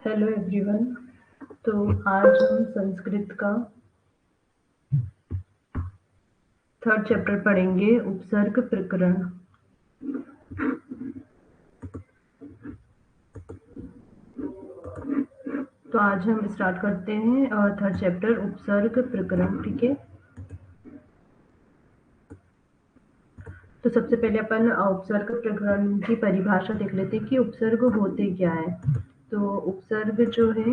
Hello everyone. तो आज हम संस्कृत का थर्ड चैप्टर पढ़ेंगे, उपसर्ग प्रकरण। तो आज हम स्टार्ट करते हैं थर्ड चैप्टर, उपसर्ग प्रकरण। ठीक है। तो सबसे पहले अपन उपसर्ग प्रकरण की परिभाषा देख लेते हैं कि उपसर्ग होते क्या है। तो उपसर्ग जो है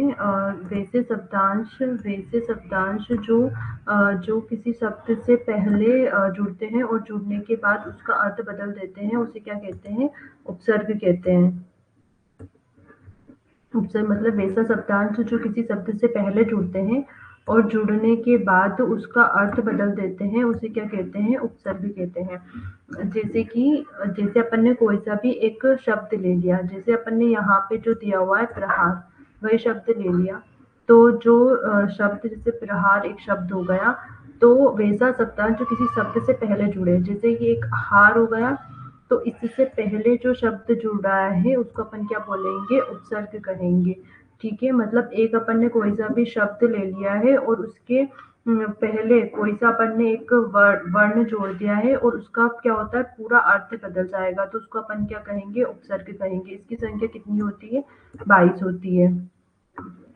वैसे शब्दांश जो किसी शब्द से पहले जुड़ते हैं और जुड़ने के बाद उसका अर्थ बदल देते हैं, उसे क्या कहते हैं? उपसर्ग कहते हैं। उपसर्ग मतलब वैसा शब्दांश जो किसी शब्द से पहले जुड़ते हैं और जुड़ने के बाद उसका अर्थ बदल देते हैं, उसे क्या कहते हैं? उपसर्ग कहते हैं। जैसे अपन ने कोई सा भी एक शब्द ले लिया, जैसे अपन ने यहाँ पे जो दिया हुआ है प्रहार, वही शब्द ले लिया। तो जो शब्द, जैसे प्रहार एक शब्द हो गया, तो वैसा शब्दांश जो किसी शब्द से पहले जुड़े, जैसे कि एक हार हो गया, तो इससे पहले जो शब्द जुड़ रहा है उसको अपन क्या बोलेंगे? उपसर्ग कहेंगे। ठीक है। मतलब एक अपन ने कोई सा भी शब्द ले लिया है और उसके पहले कोई सा अपन ने एक वर्ण जोड़ दिया है और उसका क्या होता है? पूरा अर्थ बदल जाएगा, तो उसको अपन क्या कहेंगे? उपसर्ग कहेंगे। इसकी संख्या कितनी होती है? 22 होती है।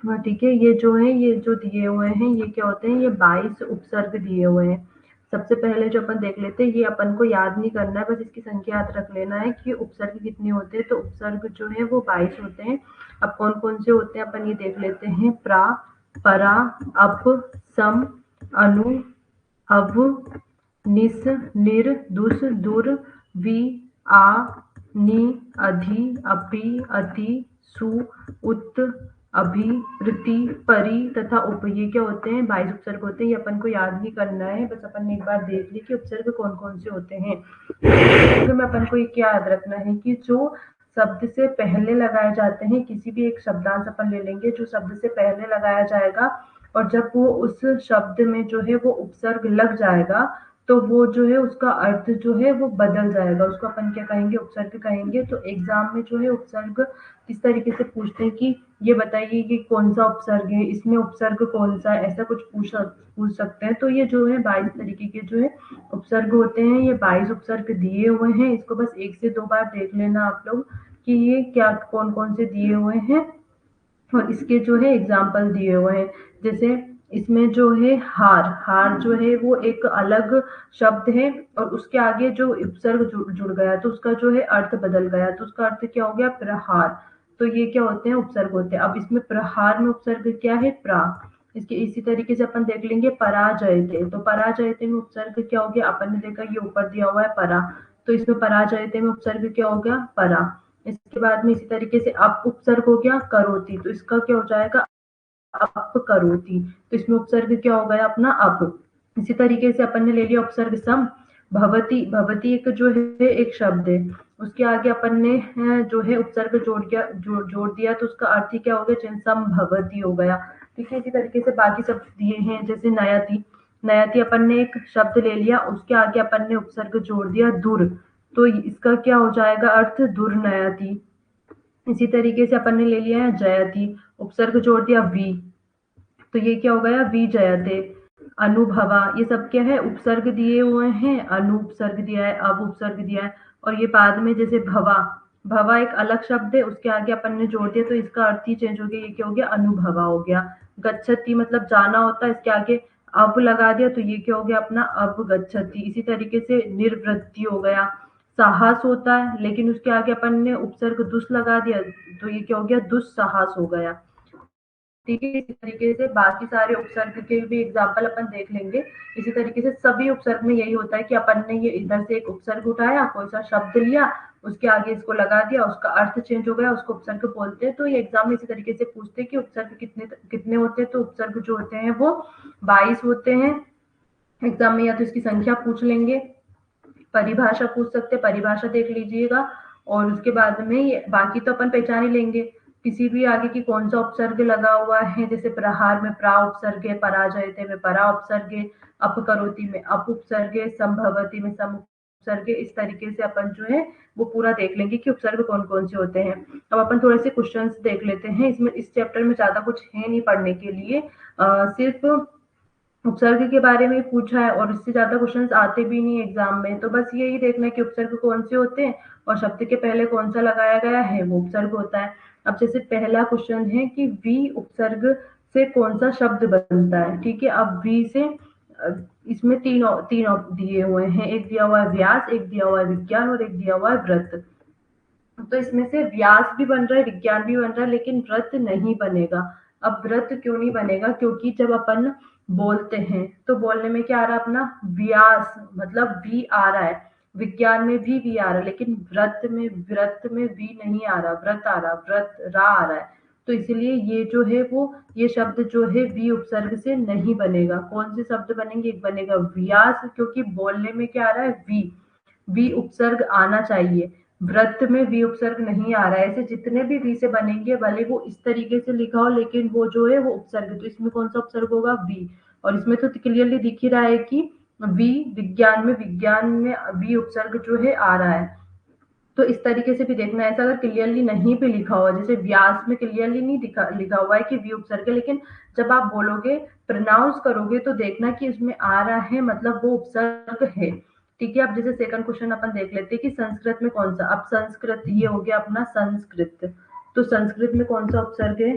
हाँ, ठीक है। ये जो दिए हुए हैं, ये क्या होते हैं? ये 22 उपसर्ग दिए हुए हैं। सबसे पहले जो अपन देख लेते हैं, ये अपन को याद नहीं करना है, बस इसकी संख्या याद रख लेना है कि उपसर्ग कितने होते हैं। तो उपसर्ग जो है वो 22 होते हैं। अब कौन कौन से होते हैं अपन ये देख लेते हैं। प्रा, परा, अप, सम, अनु, अव, निस, निर, दुस, दुर, वि, आ, नि, अधि, अपि, अति, सु, उत, अभि, ऋति, परि तथा उप। ये क्या होते हैं? 22 उपसर्ग होते हैं। ये अपन को याद नहीं करना है, बस अपन ने एक बार देख ली कि उपसर्ग कौन कौन से होते हैं। उपसर्ग में अपन को ये क्या याद रखना है कि जो शब्द से पहले लगाए जाते हैं, किसी भी एक शब्दांश अपन ले लेंगे जो शब्द से पहले लगाया जाएगा, और जब वो उस शब्द में जो है वो उपसर्ग लग जाएगा, तो वो जो है उसका अर्थ जो है वो बदल जाएगा, उसको अपन क्या कहेंगे? उपसर्ग कहेंगे। तो एग्जाम में जो है उपसर्ग किस तरीके से पूछते हैं कि ये बताइए कि कौन सा उपसर्ग है, इसमें उपसर्ग कौन सा है, ऐसा कुछ पूछ सकते हैं। तो ये जो है 22 तरीके के जो है उपसर्ग होते हैं। ये 22 उपसर्ग दिए हुए हैं। इसको बस 1 से 2 बार देख लेना आप लोग कि ये क्या कौन कौन से दिए हुए हैं और इसके जो है एग्जाम्पल दिए हुए हैं। जैसे इसमें जो है हार, हार जो है वो एक अलग शब्द है और उसके आगे जो उपसर्ग जुड़ गया, तो उसका जो है अर्थ बदल गया, तो उसका अर्थ क्या हो गया? प्रहार। तो ये क्या होते हैं? उपसर्ग होते हैं। अब इसमें प्रहार में उपसर्ग क्या है? प्रा। इसके इसी तरीके से अपन देख लेंगे पराजयते। तो पराजयते में उपसर्ग क्या हो गया? अपन ने देखा ये ऊपर दिया हुआ है परा, तो इसमें पराजयते में उपसर्ग क्या हो गया? परा। इसके बाद में इसी तरीके से अप उपसर्ग हो गया करोति, तो इसका क्या हो जाएगा? अप करोति। तो इसमें उपसर्ग क्या हो गया अपना? अप। इसी तरीके से अपन ने ले लिया उपसर्ग सम, भवती। भवती एक जो है एक शब्द है, उसके आगे अपन ने जो है उपसर्ग जोड़ दिया, तो उसका अर्थ ही क्या हो गया? सम भवती हो गया। ठीक है। इसी तरीके से बाकी सब दिए हैं, जैसे नयति। नयति अपन ने एक शब्द ले लिया, उसके आगे अपन ने उपसर्ग जोड़ दिया दूर, तो इसका क्या हो जाएगा अर्थ? दुर्नयति। इसी तरीके से अपन ने ले लिया है जयति, उपसर्ग जोड़ दिया वी, तो ये क्या हो गया? विजयते। अनुभवा, ये सब क्या है? उपसर्ग दिए हुए हैं। अनु उपसर्ग दिया है, अब उपसर्ग दिया है, और ये बाद में जैसे भवा, भवा एक अलग शब्द है, उसके आगे अपन ने जोड़ दिया, तो इसका अर्थ ही चेंज हो गया। ये क्या हो गया? अनुभवा हो गया। गच्छति मतलब जाना होता है, इसके आगे अब लगा दिया, तो ये क्या हो गया अपना? अब गच्छति। इसी तरीके से निर्वृत्ति हो गया। साहस होता है, लेकिन उसके आगे अपन ने उपसर्ग दुस लगा दिया, तो ये क्या हो गया? दुस्साहस हो गया। ठीक है। इसी तरीके से बाकी सारे उपसर्ग के भी एग्जाम्पल अपन देख लेंगे। इसी तरीके से सभी उपसर्ग में यही होता है कि अपन ने ये इधर से एक उपसर्ग उठाया, कोई सा शब्द लिया, उसके आगे इसको लगा दिया, उसका अर्थ चेंज हो गया, उसको उपसर्ग बोलते हैं। तो ये एग्जाम में इसी तरीके से पूछते हैं कि उपसर्ग कितने कितने होते हैं। तो उपसर्ग जो होते हैं वो 22 होते हैं। एग्जाम में या तो इसकी संख्या पूछ लेंगे, परिभाषा पूछ सकते हैं, परिभाषा देख लीजिएगा, और उसके बाद में बाकी तो अपन पहचान ही लेंगे। किसी भी आगे की कौन सा उपसर्ग लगा हुआ है, जैसे प्रहार में प्रा उपसर्ग है, पराजयते में परा उपसर्ग है, अपकरोति में अप उपसर्ग है, संभवती में सम उपसर्ग, इस तरीके से अपन जो है वो पूरा देख लेंगे कि उपसर्ग कौन-कौन से होते हैं। अब अपन थोड़े से क्वेश्चंस देख लेते हैं। इसमें इस चैप्टर में ज़्यादा कुछ है नहीं पढ़ने के लिए। सिर्फ़ उपसर्ग के बारे में पूछा है और इससे ज़्यादा क्वेश्चंस आते भी नहीं एग्ज़ाम में। तो बस यही देखना है कि उपसर्ग कौन से होते हैं और शब्द के पहले कौन-सा लगाया गया है, वो उपसर्ग होता है। अब जैसे पहला क्वेश्चन है कि वी उपसर्ग से कौन-सा शब्द बनता है, ठीक है? अब वी से इसमें 3 दिए हुए हैं। एक दिया हुआ है व्यास, एक दिया हुआ है विज्ञान और एक दिया हुआ है व्रत। तो इसमें से व्यास भी बन रहा है, विज्ञान भी बन रहा है, लेकिन व्रत नहीं बनेगा। अब व्रत क्यों नहीं बनेगा? क्योंकि जब अपन बोलते हैं तो बोलने में क्या आ रहा है अपना व्यास, मतलब वी आ रहा है। विज्ञान में भी वी आ रहा है, लेकिन व्रत में वी नहीं आ रहा, व्रत आ रहा, व्रत रा आ रहा है। तो इसलिए ये जो है वो ये शब्द जो है वी उपसर्ग से नहीं बनेगा। कौन से शब्द बनेंगे? एक बनेगा व्यास, क्योंकि बोलने में क्या आ रहा है वी उपसर्ग आना चाहिए। व्रत में वी उपसर्ग नहीं आ रहा है। ऐसे जितने भी वी से बनेंगे भले वो इस तरीके से लिखा हो, लेकिन वो जो है वो उपसर्ग, तो इसमें कौन सा उपसर्ग होगा? वी। और इसमें तो क्लियरली दिख ही रहा है कि वी विज्ञान में वी उपसर्ग जो है आ रहा है। तो इस तरीके से भी देखना है। ऐसा अगर क्लियरली नहीं भी लिखा हुआ, जैसे व्यास में क्लियरली नहीं लिखा हुआ है कि वी उपसर्ग है, लेकिन जब आप बोलोगे, प्रोनाउंस करोगे तो देखना कि उसमें आ रहा है, मतलब वो उपसर्ग है। ठीक है? अब जैसे सेकंड क्वेश्चन अपन देख लेते हैं कि संस्कृत में कौन सा। अब संस्कृत ये हो गया अपना संस्कृत। तो संस्कृत में कौन सा उपसर्ग है?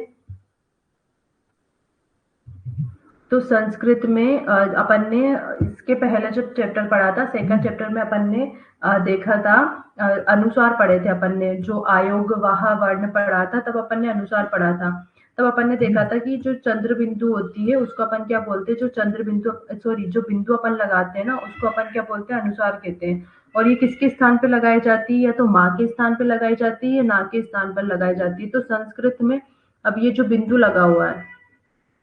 तो संस्कृत में अपन ने इसके पहले जब चैप्टर पढ़ा था, सेकंड चैप्टर में अपन ने देखा था, अनुस्वार पढ़े थे अपन ने, जो आयोग वाह वर्ण पढ़ा था तब अपन ने अनुस्वार पढ़ा था। तब अपन ने देखा था कि जो चंद्र बिंदु होती है उसको अपन क्या बोलते हैं, जो चंद्र बिंदु सॉरी जो बिंदु अपन लगाते हैं ना उसको अपन क्या बोलते हैं, अनुस्वार कहते हैं। और ये किसके स्थान पे लगाई जाती है? या तो माँ के स्थान पे लगाई जाती है या ना के स्थान पर लगाई जाती है। तो संस्कृत में अब ये जो बिंदु लगा हुआ है,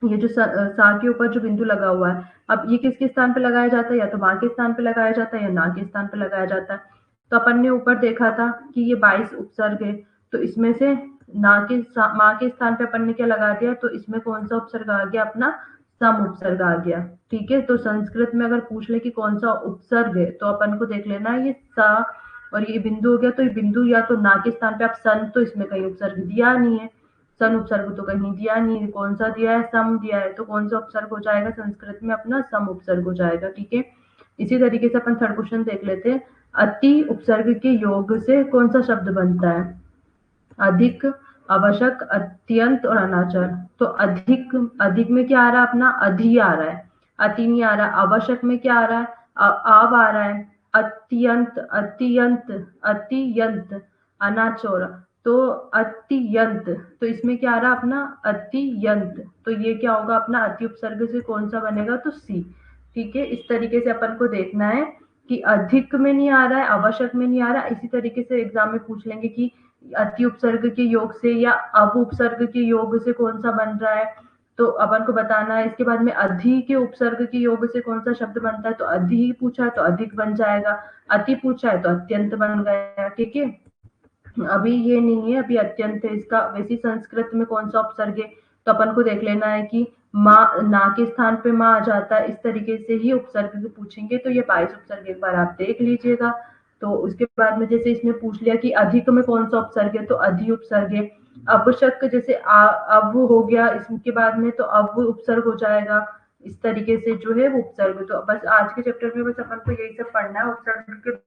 ये जो सा के ऊपर जो बिंदु लगा हुआ है, अब ये किसके स्थान पे लगाया जाता है? या तो माँ के स्थान पे लगाया जाता है या ना के स्थान पे लगाया जाता है। तो अपन ने ऊपर देखा था कि ये 22 उपसर्ग है, तो इसमें से माँ के स्थान पे अपन ने क्या लगा दिया, तो इसमें कौन सा उपसर्ग आ गया अपना? सम उपसर्ग आ गया। ठीक है? तो संस्कृत में अगर पूछ ले कि कौन सा उपसर्ग है, तो अपन को देख लेना है ये सा, और ये बिंदु हो गया, तो ये बिंदु या तो ना के स्थान पे, अब सन तो इसमें कहीं उपसर्ग दिया नहीं है, सन उपसर्ग तो कहीं दिया नहीं है। कौन सा दिया है? सम दिया है। तो कौन सा उपसर्ग हो जाएगा संस्कृत में? अपना सम उपसर्ग हो जाएगा। ठीक है? इसी तरीके से अपन थर्ड क्वेश्चन देख लेते हैं। अति उपसर्ग के योग से कौन सा शब्द बनता है? अधिक, आवश्यक, अत्यंत और अनाचर। तो अधिक, अधिक में क्या आ रहा है अपना? अधि आ रहा है, अति नहीं आ रहा। आवश्यक में क्या आ रहा है? आव आ रहा है। अत्यंत, अत्यंत, अतियंत, अनाचोर। तो अतियंत, तो इसमें क्या आ रहा है अपना? अतियंत। तो ये क्या होगा अपना? अति उपसर्ग से कौन सा बनेगा? तो सी। ठीक है? इस तरीके से अपन को देखना है कि अधिक में नहीं आ रहा है, आवश्यक में नहीं आ रहा है। इसी तरीके से एग्जाम में पूछ लेंगे कि अति उपसर्ग के योग से या अव उपसर्ग के योग से कौन सा बन रहा है, तो अपन को बताना है। इसके बाद में अधि के उपसर्ग के योग से कौन सा शब्द बनता है, तो अधि ही पूछा है तो अधिक बन जाएगा, अति पूछा है तो अत्यंत बन गया। ठीक है? अभी ये नहीं है, अभी अत्यंत है इसका। वैसे संस्कृत में कौन सा उपसर्ग है, तो अपन को देख लेना है कि माँ, ना के स्थान पे माँ आ जाता है। इस तरीके से ही उपसर्ग से पूछेंगे। तो ये 22 उपसर्ग एक बार आप देख लीजिएगा। तो उसके बाद में जैसे इसने पूछ लिया कि अधिक में कौन सा उपसर्ग है, तो अधि उपसर्ग है। आवश्यक जैसे अब हो गया, इसके बाद में तो अब उपसर्ग हो जाएगा। इस तरीके से जो है वो उपसर्ग। तो बस आज के चैप्टर में बस अपन को यही सब पढ़ना है। उपसर्ग के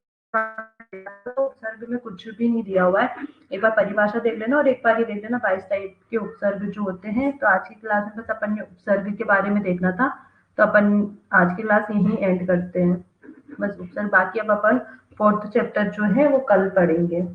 उपसर्ग में कुछ भी नहीं दिया हुआ है। एक बार परिभाषा देख लेना और एक बार ये देख लेना 22 टाइप के उपसर्ग जो होते हैं। तो आज की क्लास में बस अपन ने उपसर्ग के बारे में देखना था। तो अपन आज की क्लास यहीं एंड करते हैं। बस उपसर्ग, बाकी अब अपन फोर्थ चैप्टर जो है वो कल पढ़ेंगे।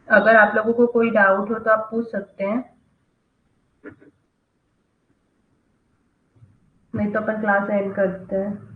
अगर आप लोगों को कोई डाउट हो तो आप पूछ सकते हैं, नहीं तो अपन क्लास एंड करते हैं।